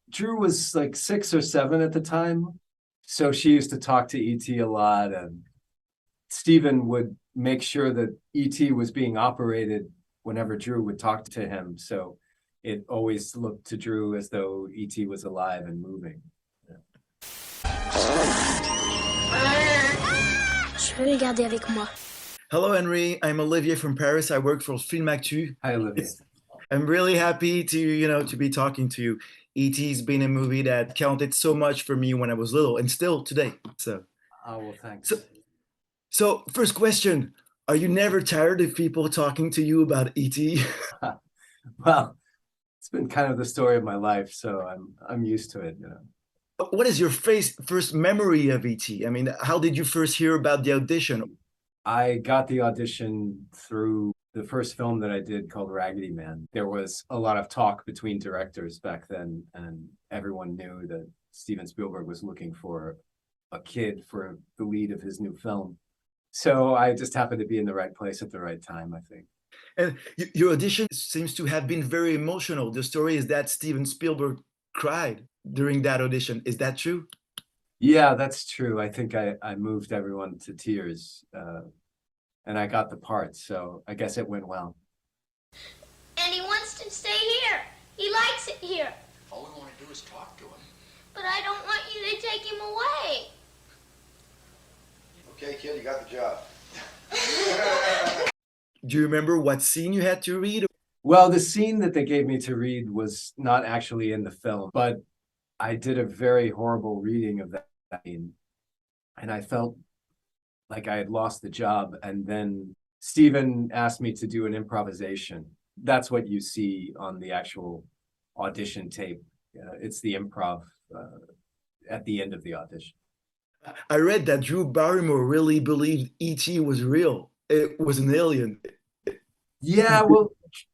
Drew was like 6 or 7 at the time. So she used to talk to E.T. a lot, and Steven would make sure that E.T. was being operated whenever Drew would talk to him. So it always looked to Drew as though E.T. was alive and moving. Je veux le garder avec moi. Hello, Henry. I'm Olivier from Paris. I work for Film Actu. Hi, Olivia. I'm really happy to be talking to you. E.T.'s been a movie that counted so much for me when I was little, and still today. Oh, well, thanks. So first question: are you never tired of people talking to you about E.T.? Well, it's been kind of the story of my life, so I'm used to it. What is your first memory of E.T.? I mean, how did you first hear about the audition? I got the audition through the first film that I did called Raggedy Man. There was a lot of talk between directors back then, and everyone knew that Steven Spielberg was looking for a kid for the lead of his new film. So I just happened to be in the right place at the right time, I think. And your audition seems to have been very emotional. The story is that Steven Spielberg cried during that audition. Is that true? Yeah, that's true. I think I moved everyone to tears, and I got the part, so I guess it went well. And he wants to stay here. He likes it here. All we want to do is talk to him. But I don't want you to take him away. Okay, kid, you got the job. Do you remember what scene you had to read? Well, the scene that they gave me to read was not actually in the film, but I did a very horrible reading of that scene, and I felt like I had lost the job. And then Steven asked me to do an improvisation. That's what you see on the actual audition tape. It's the improv at the end of the audition. I read that Drew Barrymore really believed E.T. was real. It was an alien. Yeah, well,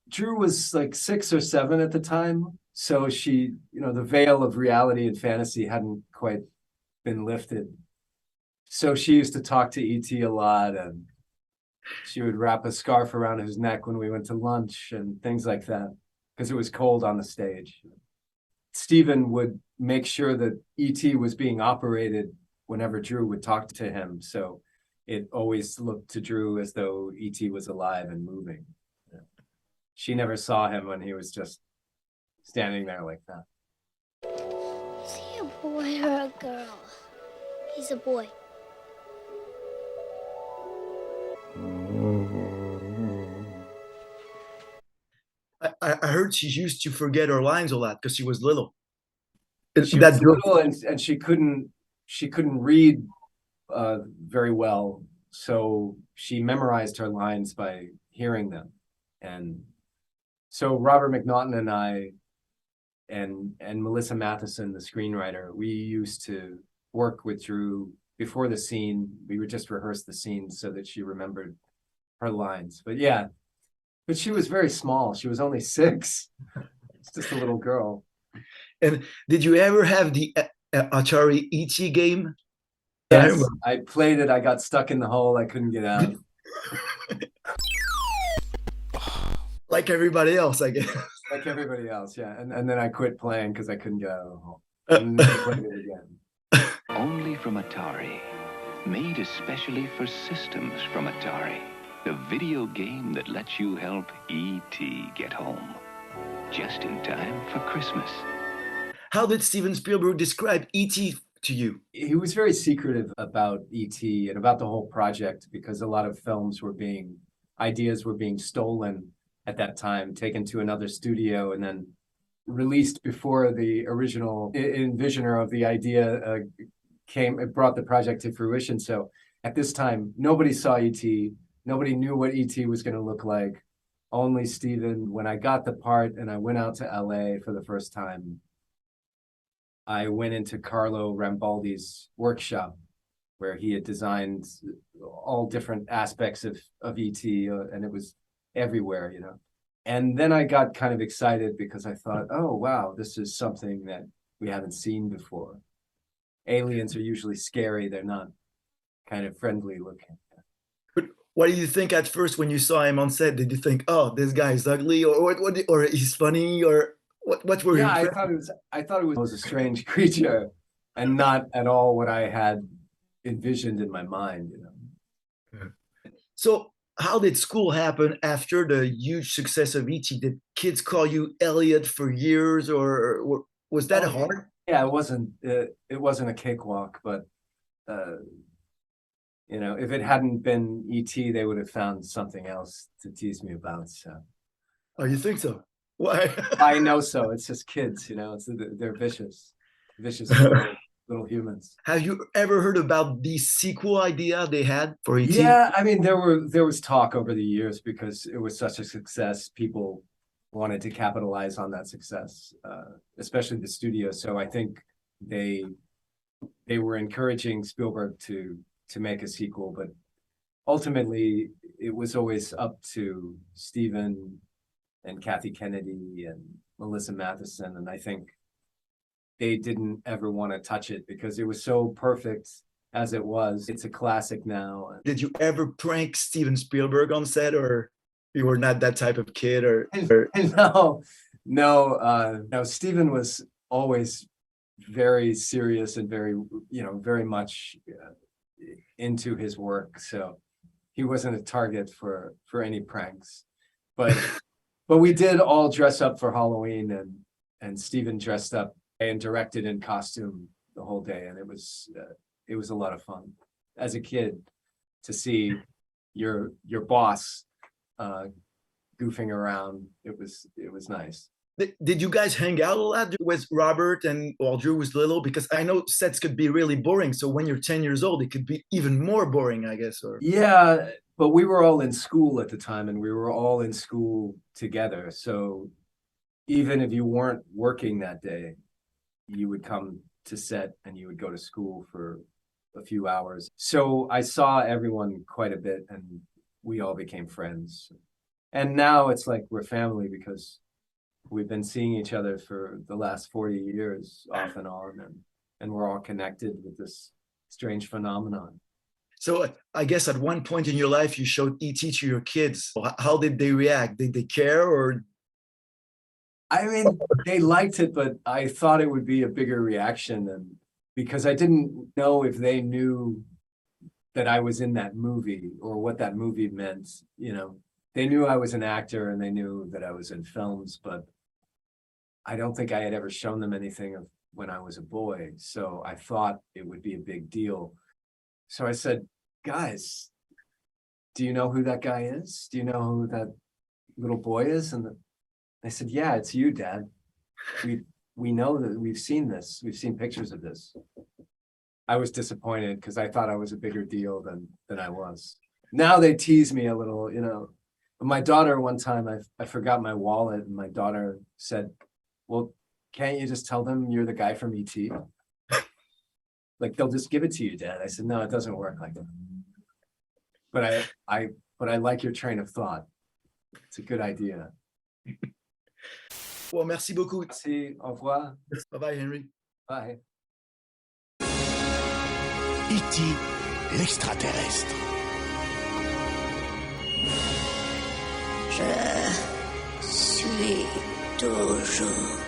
Drew was like 6 or 7 at the time. So she, the veil of reality and fantasy hadn't quite been lifted. So she used to talk to E.T. a lot, and she would wrap a scarf around his neck when we went to lunch and things like that, because it was cold on the stage. Steven would make sure that E.T. was being operated whenever Drew would talk to him. So it always looked to Drew as though E.T. was alive and moving. She never saw him when he was just standing there like that. Is he a boy or a girl? He's a boy. I heard she used to forget her lines a lot because she was little. She That was little, and she couldn't read very well, so she memorized her lines by hearing them. And so Robert McNaughton and I and Melissa Matheson, the screenwriter, we used to work with Drew before the scene. We would just rehearse the scene so that she remembered her lines. But yeah, but she was very small. She was only 6. It's just a little girl. And did you ever have the Atari E.T. game? Yes, I played it. I got stuck in the hole. I couldn't get out. Like everybody else, I guess. Like everybody else, yeah. And then I quit playing because I couldn't get out of the hole. And then I played it again. Only from Atari. Made especially for systems from Atari. The video game that lets you help E.T. get home. Just in time for Christmas. How did Steven Spielberg describe E.T. to you? He was very secretive about E.T. and about the whole project, because a lot of ideas were being stolen at that time, taken to another studio, and then released before the original envisioner of the idea brought the project to fruition. So at this time, nobody saw E.T. Nobody knew what E.T. was going to look like. Only Steven. When I got the part and I went out to LA for the first time, I went into Carlo Rambaldi's workshop, where he had designed all different aspects of E.T., and it was everywhere, And then I got kind of excited because I thought, oh, wow, this is something that we haven't seen before. Aliens are usually scary. They're not kind of friendly looking. But what did you think at first when you saw him on set? Did you think, oh, this guy is ugly, or he's funny, or What were your Yeah, impressions? I thought it was a strange creature and not at all what I had envisioned in my mind, you know. So, how did school happen after the huge success of E.T.? Did kids call you Elliot for years, or was that Oh, hard? yeah, it wasn't a cakewalk, but uh, you know, if it hadn't been ET, they would have found something else to tease me about. So Oh, you think so? Why? I know so. It's just kids, you know. They're vicious, vicious little humans. Have you ever heard about the sequel idea they had for E.T.? Yeah, I mean, there was talk over the years because it was such a success. People wanted to capitalize on that success, especially the studio. So I think they they were encouraging Spielberg to make a sequel, but ultimately it was always up to Steven and Kathy Kennedy and Melissa Matheson, and I think they didn't ever want to touch it because it was so perfect as it was. It's a classic now. Did you ever prank Steven Spielberg on set, or you were not that type of kid? Or No, no. Steven was always very serious and very, you know, very much into his work. So he wasn't a target for any pranks. But but we did all dress up for Halloween, and Steven dressed up and directed in costume the whole day, and it was a lot of fun as a kid to see your boss goofing around. It was nice. did you guys hang out a lot with Robert and while Drew was little? Because I know sets could be really boring. So when you're 10 years old, it could be even more boring, I guess. Or Yeah, but we were all in school at the time, and we were all in school together. So even if you weren't working that day, you would come to set and you would go to school for a few hours. So I saw everyone quite a bit, and we all became friends. And now it's like we're family because we've been seeing each other for the last 40 years off and on, and we're all connected with this strange phenomenon. so I guess at one point in your life, you showed E.T. to your kids. How did they react? Did they care, or I mean, they liked it, but I thought it would be a bigger reaction than because I didn't know if they knew that I was in that movie or what that movie meant. You know, they knew I was an actor and they knew that I was in films, but I don't think I had ever shown them anything of when I was a boy. So I thought it would be a big deal. So I said, guys, do you know who that guy is? Do you know who that little boy is? And they said, yeah, it's you, Dad. We know that we've seen this. We've seen pictures of this. I was disappointed because I thought I was a bigger deal than I was. Now they tease me a little, you know. My daughter, one time I forgot my wallet, and my daughter said, well, can't you just tell them you're the guy from E.T.? Like they'll just give it to you, Dad. I said, no, it doesn't work like that. But I like your train of thought. It's a good idea. well, merci beaucoup. Merci, au revoir. Bye bye, Henry. Bye. E.T. l'extraterrestre. Je suis toujours